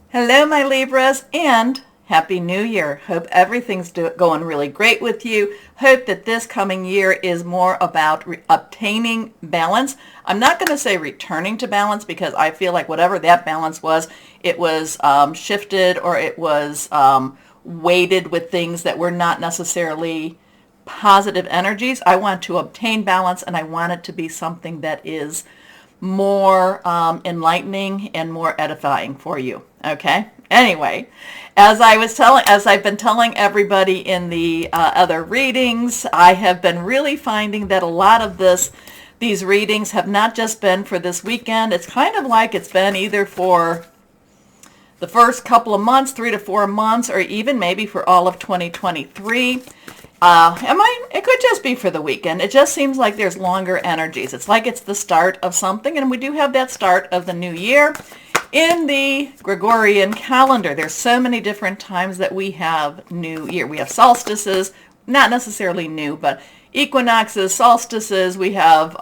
Hello, my Libras, and Happy New Year. Hope everything's going really great with you. Hope that this coming year is more about obtaining balance. I'm not going to say returning to balance because I feel like whatever that balance was, it was shifted or it was weighted with things that were not necessarily positive energies. I want to obtain balance, and I want it to be something that is more enlightening and more edifying for you. Okay. Anyway, as I've been telling everybody in the other readings, I have been really finding that a lot of these readings have not just been for this weekend. It's kind of like it's been either for the first couple of months, 3 to 4 months, or even maybe for all of 2023. It could just be for the weekend. It just seems like there's longer energies. It's like it's the start of something, and we do have that start of the new year. In the Gregorian calendar, there's so many different times that we have new year. We have solstices, not necessarily new, but equinoxes, solstices. We have,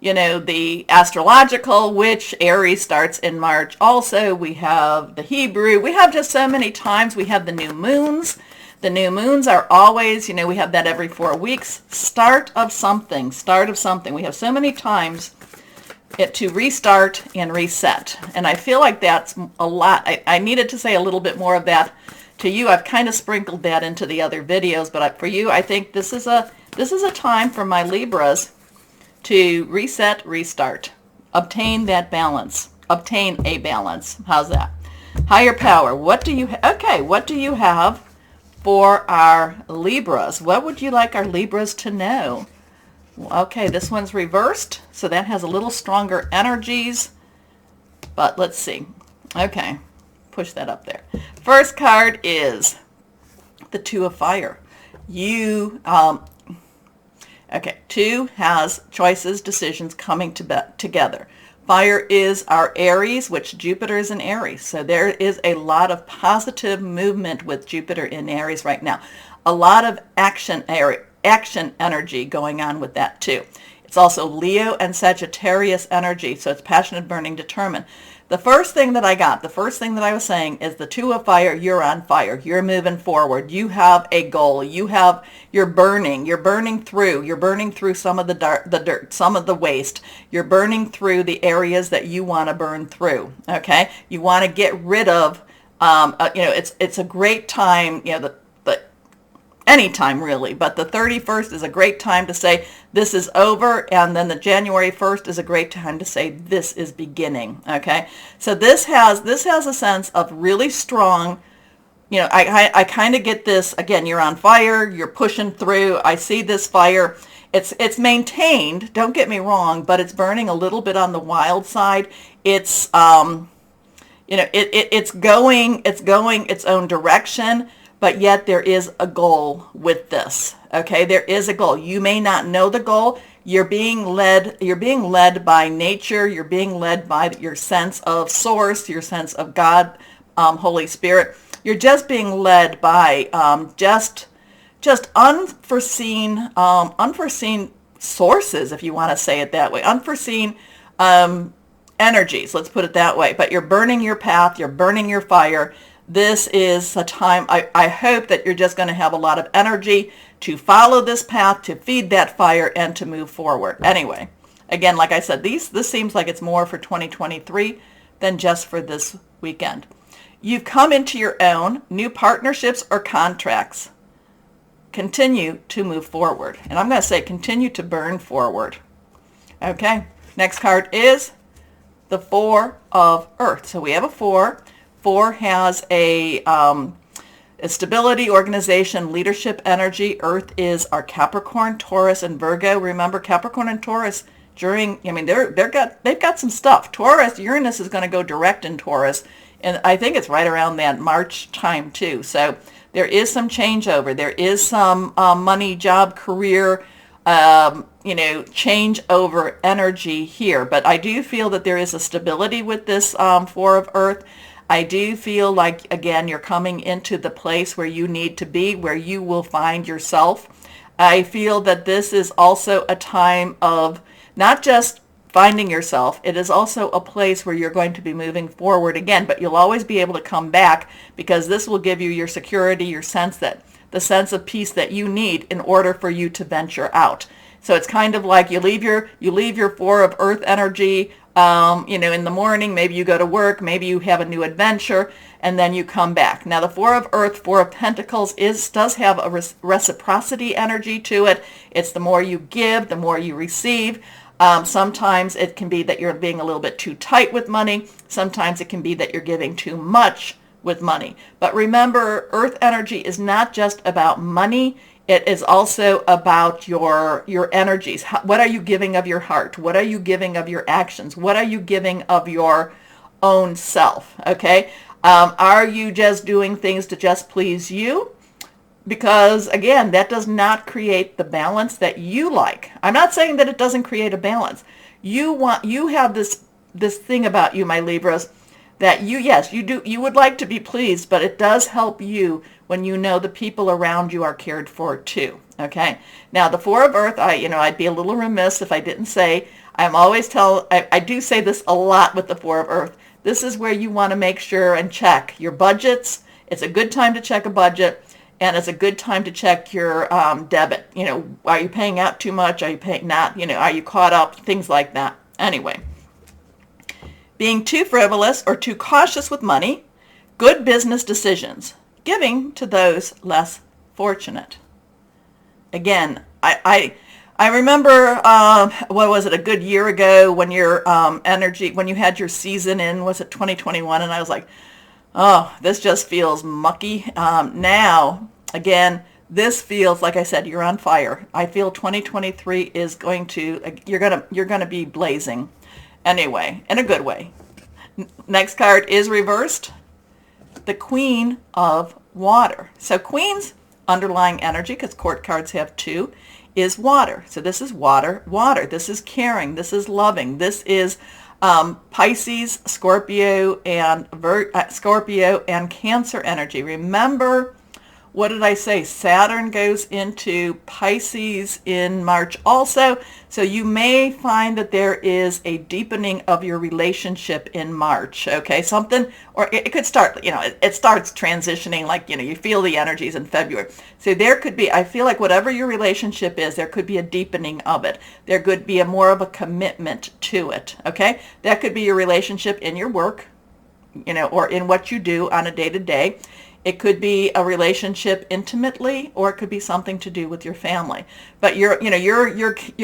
the astrological, which Aries starts in March. Also, we have the Hebrew. We have just so many times. We have the new moons. The new moons are always, we have that every 4 weeks. Start of something. We have so many times to restart and reset. And I feel like that's a lot. I needed to say a little bit more of that to you. I've kind of sprinkled that into the other videos, but for you, I think this is a time for my Libras to reset, restart, obtain that balance, obtain a balance. How's that? Higher power. What do you have for our Libras? What would you like our Libras to know? Okay, this one's reversed, so that has a little stronger energies, but let's see. Okay, push that up there. First card is the Two of Fire. Two has choices, decisions coming together. Fire is our Aries, which Jupiter is in Aries. So there is a lot of positive movement with Jupiter in Aries right now. A lot of action energy going on with that too. It's also Leo and Sagittarius energy, so it's passionate, burning, determined. The first thing that I was saying is the Two of Fire. You're on fire. You're moving forward. You have a goal. You're burning through some of the dirt, some of the waste. You're burning through the areas that you want to burn through. Okay. You want to get rid of, it's a great time, anytime really, but the 31st is a great time to say this is over, and then the January 1st is a great time to say this is beginning. Okay, so this has a sense of really strong, I kind of get this, again, you're on fire, you're pushing through. I see this fire. It's maintained, don't get me wrong, but it's burning a little bit on the wild side. It's it's going its own direction. But yet there is a goal with this. Okay, there is a goal. You may not know the goal. You're being led by nature. You're being led by your sense of source, your sense of God, Holy Spirit. You're just being led by just unforeseen sources, if you want to say it that way. Unforeseen energies, let's put it that way. But you're burning your path. You're burning your fire. This is a time, I hope that you're just going to have a lot of energy to follow this path, to feed that fire, and to move forward. Anyway, again, like I said, this seems like it's more for 2023 than just for this weekend. You've come into your own new partnerships or contracts. Continue to move forward. And I'm going to say continue to burn forward. Okay, next card is the Four of Earth. So we have a 4. 4 has a stability, organization, leadership energy. Earth is our Capricorn, Taurus, and Virgo. Remember, Capricorn and Taurus they've got some stuff. Taurus, Uranus is going to go direct in Taurus, and I think it's right around that March time too. So there is some changeover. There is some money, job, career, change over energy here. But I do feel that there is a stability with this 4 of Earth. I do feel like, again, you're coming into the place where you need to be, where you will find yourself. I feel that this is also a time of not just finding yourself. It is also a place where you're going to be moving forward again, but you'll always be able to come back, because this will give you your security, your sense that the sense of peace that you need in order for you to venture out. So it's kind of like you leave your Four of Earth energy, in the morning. Maybe you go to work, maybe you have a new adventure, and then you come back. Now the Four of Earth, Four of Pentacles does have a reciprocity energy to it. It's the more you give, the more you receive. Sometimes it can be that you're being a little bit too tight with money. Sometimes it can be that you're giving too much with money. But remember, Earth energy is not just about money. It is also about your energies. What are you giving of your heart? What are you giving of your actions? What are you giving of your own self? Okay? Are you just doing things to just please you? Because again, that does not create the balance that you like. I'm not saying that it doesn't create a balance. You have this thing about you, my Libras, that you would like to be pleased, but it does help you when you know the people around you are cared for too. Okay? Now the Four of Earth, I'd be a little remiss if I didn't say, I do say this a lot with the Four of Earth. This is where you want to make sure and check your budgets. It's a good time to check a budget. And it's a good time to check your debit. Are you paying out too much? Are you paying not? Are you caught up? Things like that. Anyway, being too frivolous or too cautious with money, good business decisions, giving to those less fortunate. Again, I remember, what was it, a good year ago when your when you had your season in, was it 2021? And I was like, oh, this just feels mucky. Now, again, this feels, like I said, you're on fire. I feel 2023 is going to, you're going to be blazing. Anyway, in a good way. Next card is reversed. The Queen of Water. So Queen's underlying energy, because court cards have two, is water. So this is water. This is caring. This is loving. This is Pisces, Scorpio, and Cancer energy. Remember, what did I say? Saturn goes into Pisces in March also. So you may find that there is a deepening of your relationship in March. Okay, something, or it could start, it starts transitioning, like, you feel the energies in February. So there could be, I feel like whatever your relationship is, there could be a deepening of it. There could be more of a commitment to it. Okay, that could be your relationship in your work, or in what you do on a day-to-day. It could be a relationship intimately, or it could be something to do with your family. But you're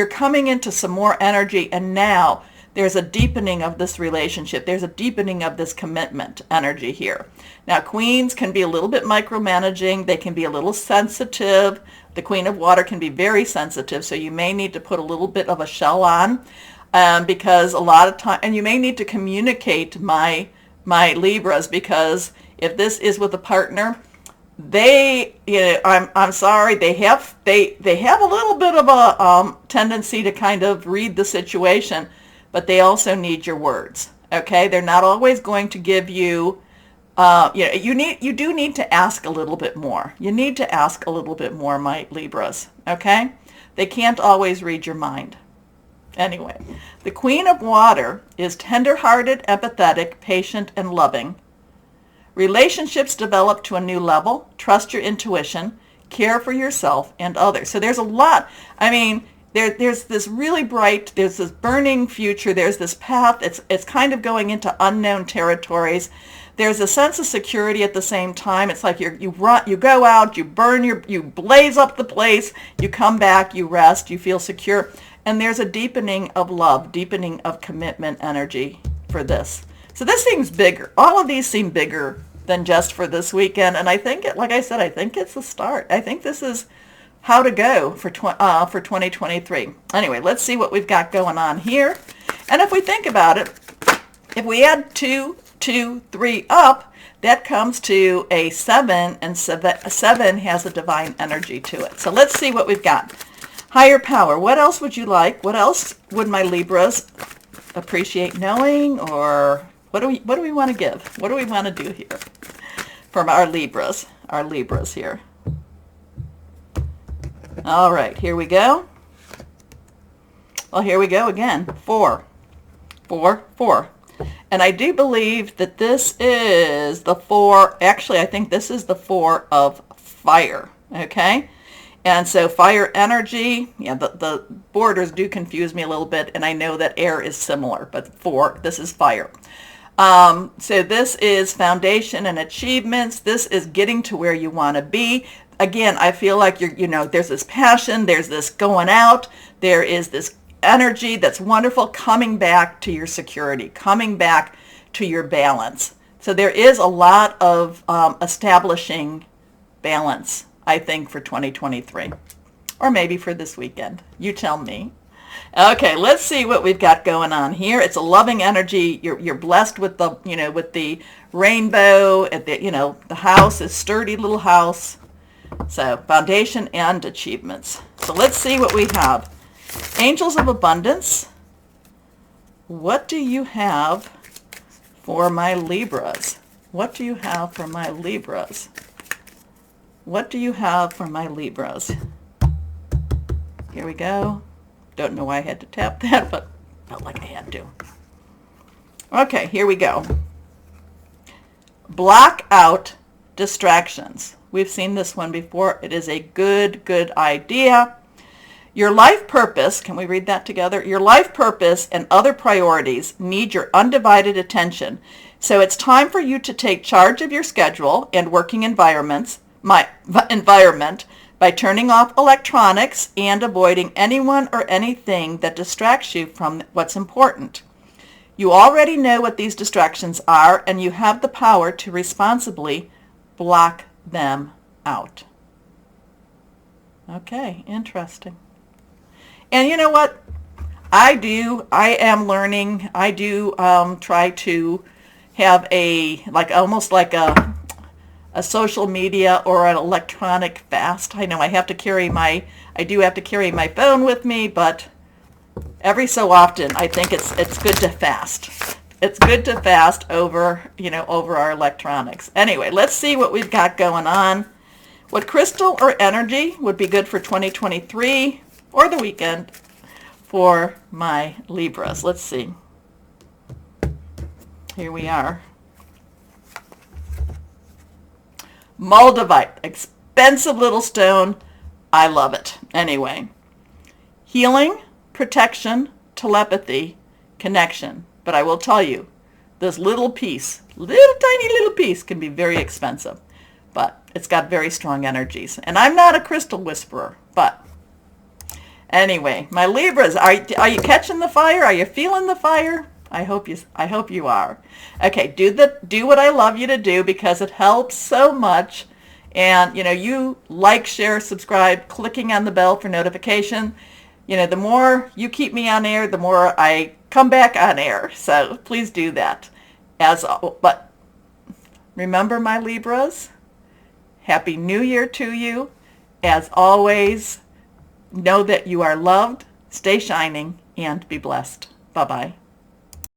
coming into some more energy, and now there's a deepening of this relationship. There's a deepening of this commitment energy here. Now, queens can be a little bit micromanaging. They can be a little sensitive. The Queen of Water can be very sensitive, so you may need to put a little bit of a shell on, because a lot of time, and you may need to communicate, my Libras, because if this is with a partner, I'm sorry, they have a little bit of a tendency to kind of read the situation, but they also need your words. Okay, they're not always going to give you, you do need to ask a little bit more. You need to ask a little bit more, my Libras. Okay, they can't always read your mind. Anyway, the Queen of Water is tender-hearted, empathetic, patient, and loving. Relationships develop to a new level. Trust your intuition. Care for yourself and others. So there's a lot. I mean, there's this really bright, there's this burning future. There's this path. It's kind of going into unknown territories. There's a sense of security at the same time. It's like you go out, you blaze up the place, you come back, you rest, you feel secure. And there's a deepening of love, deepening of commitment energy for this. So this seems bigger. All of these seem bigger than just for this weekend. And I think, like I said, I think it's the start. I think this is how to go for 2023. Anyway, let's see what we've got going on here. And if we think about it, if we add 2, 2, 3 up, that comes to a 7, and 7 has a divine energy to it. So let's see what we've got. Higher power. What else would you like? What else would my Libras appreciate knowing? Or what do we want to give? What do we want to do here from our Libras? Our Libras here. All right, here we go. Well, here we go again. 4. 4, 4. And I do believe that this is the 4, actually I think this is the 4 of fire, okay? And so fire energy, yeah, the borders do confuse me a little bit, and I know that air is similar, but 4, this is fire. So this is foundation and achievements. This is getting to where you want to be. Again, I feel like there's this passion, there's this going out, there is this energy that's wonderful coming back to your security, coming back to your balance. So there is a lot of establishing balance, I think, for 2023, or maybe for this weekend. You tell me. Okay, let's see what we've got going on here. It's a loving energy. You're blessed with the with the rainbow. At the house is sturdy little house. So foundation and achievements. So let's see what we have. Angels of Abundance. What do you have for my Libras? What do you have for my Libras? What do you have for my Libras? Here we go. Don't know why I had to tap that, but felt like I had to. Okay, here we go. Block out distractions. We've seen this one before. It is a good idea. Your life purpose, can we read that together? Your life purpose and other priorities need your undivided attention. So it's time for you to take charge of your schedule and working environment by turning off electronics and avoiding anyone or anything that distracts you from what's important. You already know what these distractions are, and you have the power to responsibly block them out. Okay, interesting. And you know what? I am learning. I do try to have almost like a social media or an electronic fast. I know I do have to carry my phone with me, but every so often I think it's good to fast. It's good to fast over our electronics. Anyway, let's see what we've got going on. What crystal or energy would be good for 2023 or the weekend for my Libras? Let's see. Here we are. Moldavite, expensive little stone. I love it. Anyway, healing, protection, telepathy, connection. But I will tell you, this little tiny little piece can be very expensive. But it's got very strong energies. And I'm not a crystal whisperer, but anyway, my Libras, are you catching the fire? Are you feeling the fire? I hope you are. Okay, do what I love you to do, because it helps so much. And you like, share, subscribe, clicking on the bell for notification. The more you keep me on air, the more I come back on air. So please do that. But remember, my Libras, Happy New Year to you. As always, know that you are loved, stay shining, and be blessed. Bye-bye.